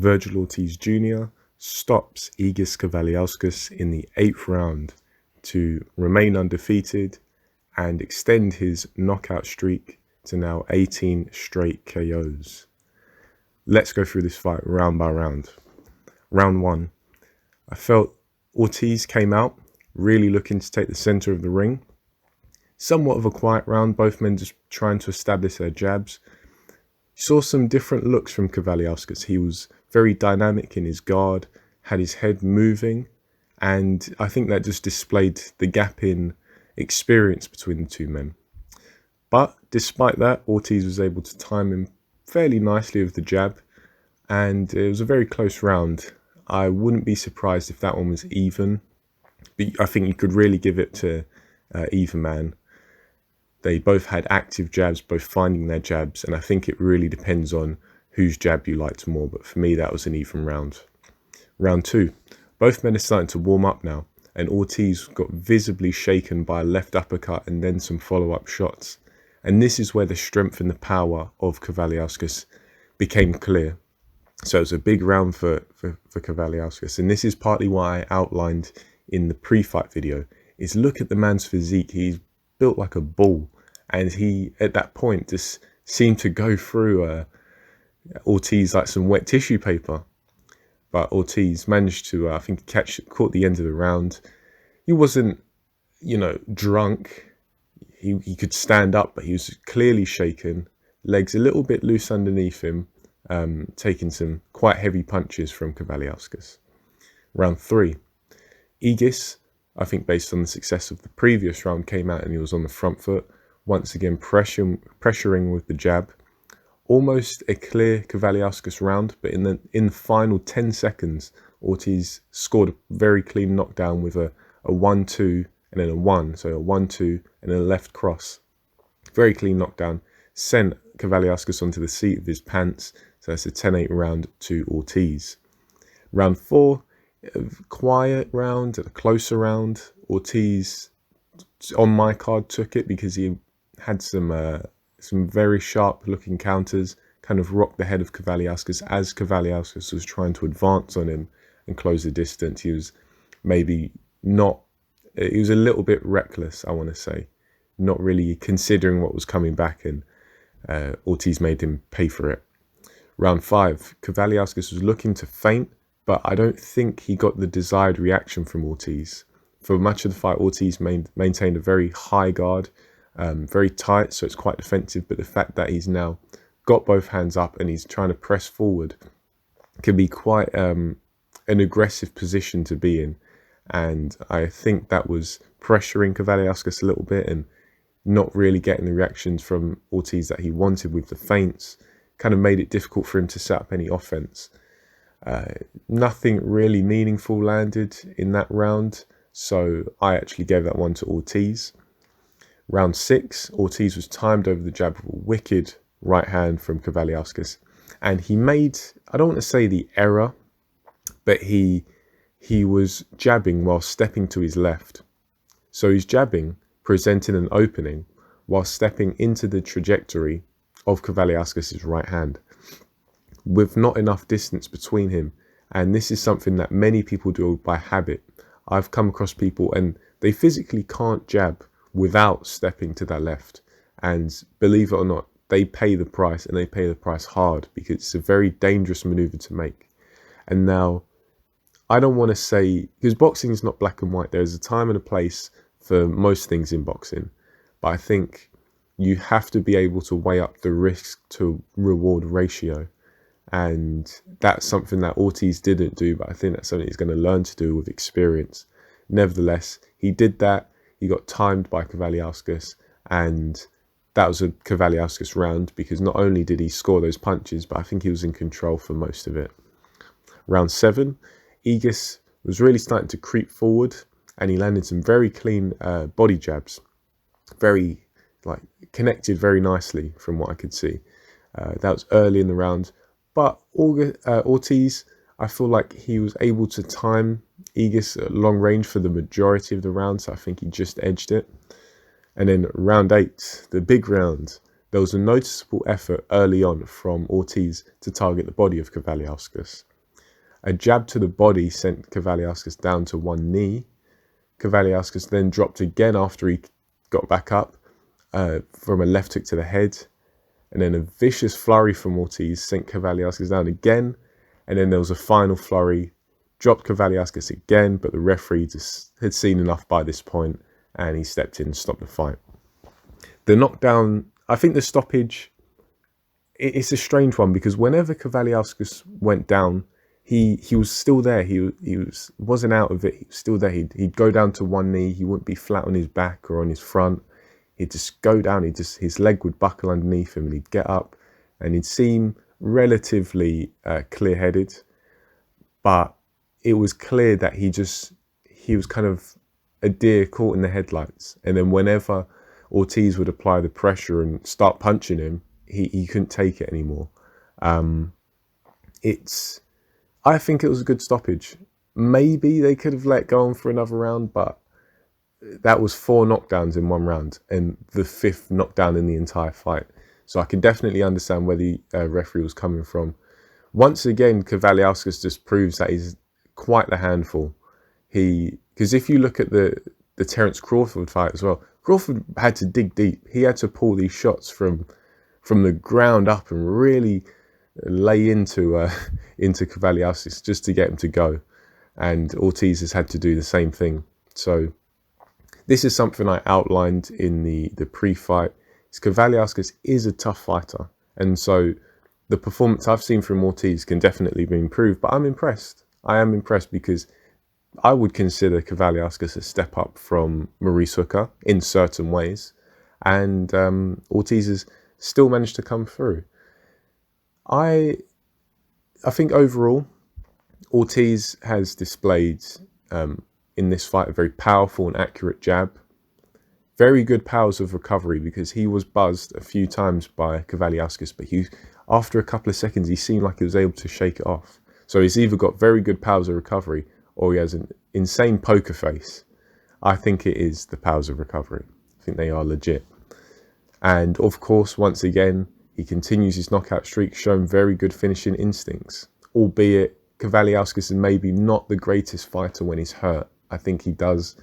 Vergil Ortiz Jr. stops Egidijus Kavaliauskas in the 8th round to remain undefeated and extend his knockout streak to now 18 straight KOs. Let's go through this fight round by round. Round 1, I felt Ortiz came out really looking to take the center of the ring. Somewhat of a quiet round, both men just trying to establish their jabs. Saw some different looks from Kavaliauskas. He was very dynamic in his guard, had his head moving, and I think that just displayed the gap in experience between the two men. But despite that, Ortiz was able to time him fairly nicely with the jab, and it was a very close round. I wouldn't be surprised if that one was even, but I think you could really give it to either man. They both had active jabs, both finding their jabs, and I think it really depends on whose jab you liked more, but for me that was an even round. Round 2, both men are starting to warm up now, and Ortiz got visibly shaken by a left uppercut and then some follow-up shots. And this is where the strength and the power of Kavaliauskas became clear. So it was a big round for Kavaliauskas, and this is partly why I outlined in the pre-fight video, is look at the man's physique. He's built like a ball, and he at that point just seemed to go through Ortiz like some wet tissue paper. But Ortiz managed to, I think, caught the end of the round. He wasn't, drunk. He could stand up, but he was clearly shaken. Legs a little bit loose underneath him, taking some quite heavy punches from Kavaliauskas. Round 3, Egidijus, I think based on the success of the previous round, came out and he was on the front foot, once again pressuring with the jab. Almost a clear Kavaliauskas round, but in the final 10 seconds, Ortiz scored a very clean knockdown with a 1-2 and then a 1, so a 1-2 and then a left cross. Very clean knockdown, sent Kavaliauskas onto the seat of his pants, so that's a 10-8 round to Ortiz. Round 4, a quiet round, a closer round. Ortiz, on my card, took it because he had some very sharp looking counters, kind of rocked the head of Kavaliauskas as Kavaliauskas was trying to advance on him and close the distance. He was he was a little bit reckless, I want to say, not really considering what was coming back, and Ortiz made him pay for it. Round 5, Kavaliauskas was looking to feint, but I don't think he got the desired reaction from Ortiz. For much of the fight, Ortiz maintained a very high guard, very tight, so it's quite defensive, but the fact that he's now got both hands up and he's trying to press forward can be quite an aggressive position to be in, and I think that was pressuring Kavaliauskas a little bit and not really getting the reactions from Ortiz that he wanted with the feints. Kind of made it difficult for him to set up any offense. Nothing really meaningful landed in that round, so I actually gave that one to Ortiz. Round 6, Ortiz was timed over the jab with a wicked right hand from Kavaliauskas, and he made, I don't want to say the error, but he was jabbing while stepping to his left. So he's jabbing, presenting an opening, while stepping into the trajectory of Kavaliauskas' right hand, with not enough distance between him. And this is something that many people do by habit. I've come across people and they physically can't jab without stepping to their left, and believe it or not, they pay the price, and they pay the price hard, because it's a very dangerous maneuver to make. And now, I don't want to say, because boxing is not black and white, there's a time and a place for most things in boxing, but I think you have to be able to weigh up the risk to reward ratio, and that's something that Ortiz didn't do, but I think that's something he's going to learn to do with experience. Nevertheless, he did that. He got timed by Kavaliauskas, and that was a Kavaliauskas round, because not only did he score those punches, but I think he was in control for most of it. Round 7, Egidijus was really starting to creep forward, and he landed some very clean body jabs, very connected very nicely from what I could see. That was early in the round, but Ortiz, I feel like he was able to time Egidijus at long range for the majority of the round, so I think he just edged it. And then round 8, the big round, there was a noticeable effort early on from Ortiz to target the body of Kavaliauskas. A jab to the body sent Kavaliauskas down to one knee. Kavaliauskas then dropped again after he got back up from a left hook to the head. And then a vicious flurry from Ortiz sent Kavaliauskas down again. And then there was a final flurry, dropped Kavaliauskas again, but the referee just had seen enough by this point and he stepped in and stopped the fight. The knockdown, I think the stoppage, it's a strange one because whenever Kavaliauskas went down, he was still there. He wasn't out of it. He was still there. He'd go down to one knee. He wouldn't be flat on his back or on his front. He'd just go down. His leg would buckle underneath him, and he'd get up, and he'd seem relatively clear-headed. But it was clear that he was kind of a deer caught in the headlights. And then whenever Ortiz would apply the pressure and start punching him, he couldn't take it anymore. I think it was a good stoppage. Maybe they could have let go on for another round, but that was 4 knockdowns in one round and the 5th knockdown in the entire fight. So I can definitely understand where the referee was coming from. Once again, Kavaliauskas just proves that he's quite the handful. Because if you look at the Terence Crawford fight as well, Crawford had to dig deep. He had to pull these shots from the ground up and really lay into Kavaliauskas just to get him to go. And Ortiz has had to do the same thing. So this is something I outlined in the pre-fight. Kavaliauskas is a tough fighter. And so the performance I've seen from Ortiz can definitely be improved. But I'm impressed. I am impressed because I would consider Kavaliauskas a step up from Maurice Hooker in certain ways. And Ortiz has still managed to come through. I think overall, Ortiz has displayed in this fight a very powerful and accurate jab. Very good powers of recovery because he was buzzed a few times by Kavaliauskas, but after a couple of seconds, he seemed like he was able to shake it off. So he's either got very good powers of recovery or he has an insane poker face. I think it is the powers of recovery. I think they are legit. And of course, once again, he continues his knockout streak, showing very good finishing instincts, albeit Kavaliauskas is maybe not the greatest fighter when he's hurt. I think he does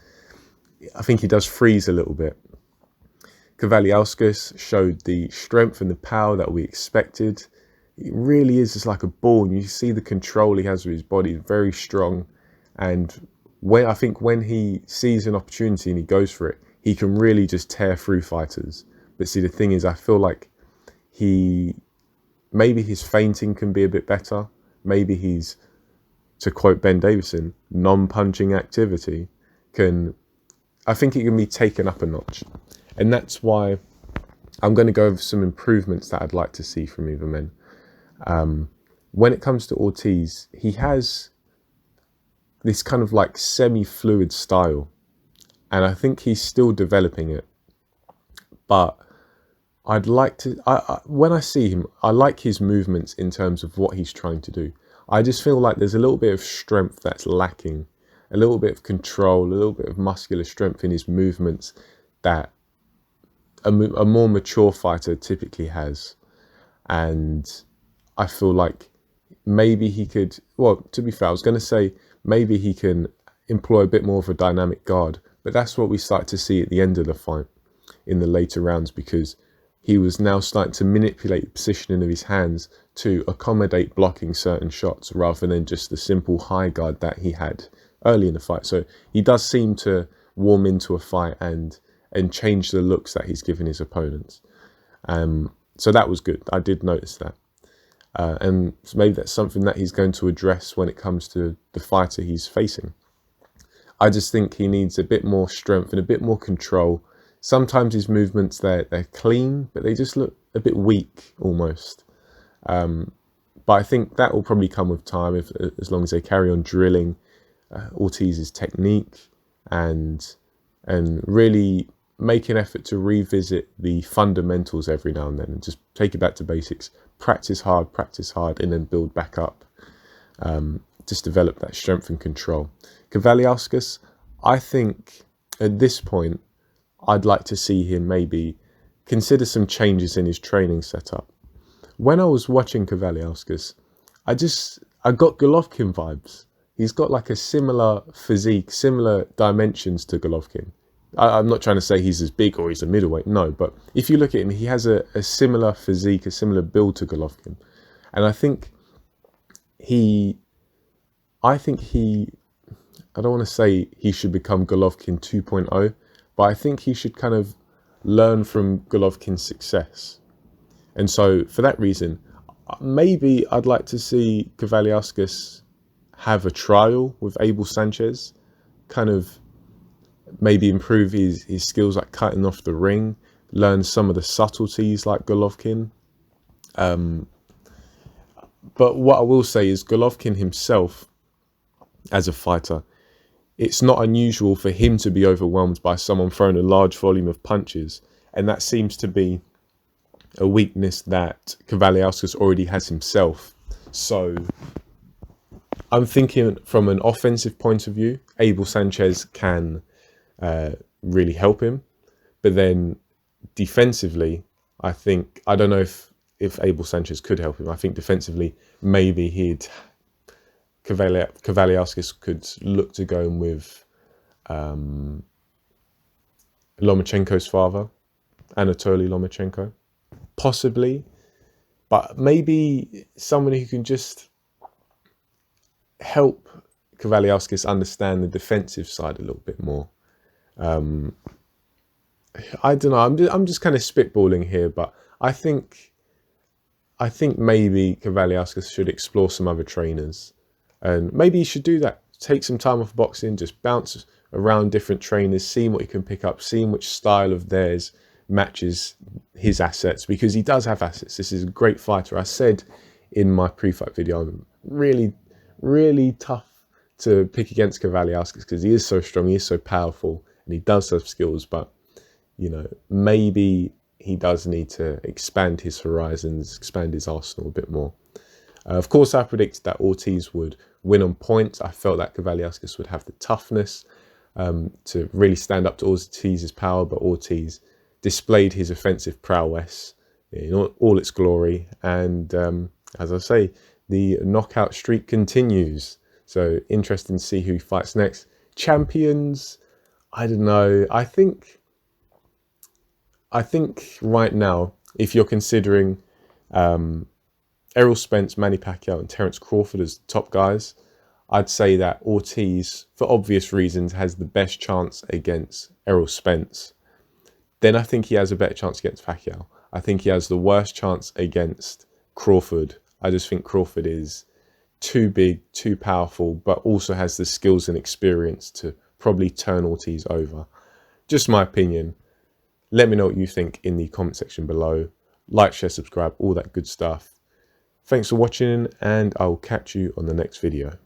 freeze a little bit. Kavaliauskas showed the strength and the power that we expected. It really is just like a ball, and you see the control he has with his body, very strong. And I think when he sees an opportunity and he goes for it, he can really just tear through fighters. But see, the thing is, I feel like maybe his feinting can be a bit better. Maybe he's, to quote Ben Davison, non-punching activity I think it can be taken up a notch. And that's why I'm going to go over some improvements that I'd like to see from either men. When it comes to Ortiz, he has this kind of like semi-fluid style. And I think he's still developing it. But I'd like to, when I see him, I like his movements in terms of what he's trying to do. I just feel like there's a little bit of strength that's lacking, a little bit of control, a little bit of muscular strength in his movements that a more mature fighter typically has. And I feel like maybe he could, well, to be fair, I was going to say maybe he can employ a bit more of a dynamic guard, but that's what we start to see at the end of the fight in the later rounds, because he was now starting to manipulate the positioning of his hands to accommodate blocking certain shots rather than just the simple high guard that he had early in the fight. So he does seem to warm into a fight and change the looks that he's giving his opponents. So that was good. I did notice that. And maybe that's something that he's going to address when it comes to the fighter he's facing. I just think he needs a bit more strength and a bit more control. Sometimes his movements, they're clean, but they just look a bit weak almost. But I think that will probably come with time as long as they carry on drilling Ortiz's technique and really make an effort to revisit the fundamentals every now and then and just take it back to basics. Practice hard, and then build back up. Just develop that strength and control. Kavaliauskas, I think at this point, I'd like to see him maybe consider some changes in his training setup. When I was watching Kavaliauskas, I got Golovkin vibes. He's got like a similar physique, similar dimensions to Golovkin. I'm not trying to say he's as big or he's a middleweight, no, but if you look at him, he has a similar physique, a similar build to Golovkin. And I think I don't want to say he should become Golovkin 2.0, but I think he should kind of learn from Golovkin's success. And so for that reason, maybe I'd like to see Kavaliauskas have a trial with Abel Sanchez, kind of maybe improve his skills like cutting off the ring, learn some of the subtleties like Golovkin. But what I will say is Golovkin himself, as a fighter, it's not unusual for him to be overwhelmed by someone throwing a large volume of punches. And that seems to be a weakness that Kavaliauskas already has himself. So I'm thinking from an offensive point of view, Abel Sanchez can really help him. But then defensively, I don't know if Abel Sanchez could help him. I think defensively, maybe Kavaliauskas could look to go in with Lomachenko's father, Anatoly Lomachenko, possibly, but maybe someone who can just help Kavaliauskas understand the defensive side a little bit more. I don't know. I'm just kind of spitballing here, but I think maybe Kavaliauskas should explore some other trainers. And maybe he should do that. Take some time off boxing, just bounce around different trainers, seeing what he can pick up, seeing which style of theirs matches his assets, because he does have assets. This is a great fighter. I said in my pre-fight video, I'm really, really tough to pick against Kavaliauskas because he is so strong, he is so powerful, and he does have skills. But, you know, maybe he does need to expand his horizons, expand his arsenal a bit more. Of course, I predicted that Ortiz would win on points. I felt that Kavaliauskas would have the toughness to really stand up to Ortiz's power, but Ortiz displayed his offensive prowess in all its glory. And as I say, the knockout streak continues. So interesting to see who he fights next. Champions, I don't know. I think right now, if you're considering Errol Spence, Manny Pacquiao and Terence Crawford as top guys, I'd say that Ortiz, for obvious reasons, has the best chance against Errol Spence. Then I think he has a better chance against Pacquiao. I think he has the worst chance against Crawford. I just think Crawford is too big, too powerful, but also has the skills and experience to probably turn Ortiz over. Just my opinion. Let me know what you think in the comment section below. Like, share, subscribe, all that good stuff. Thanks for watching, and I will catch you on the next video.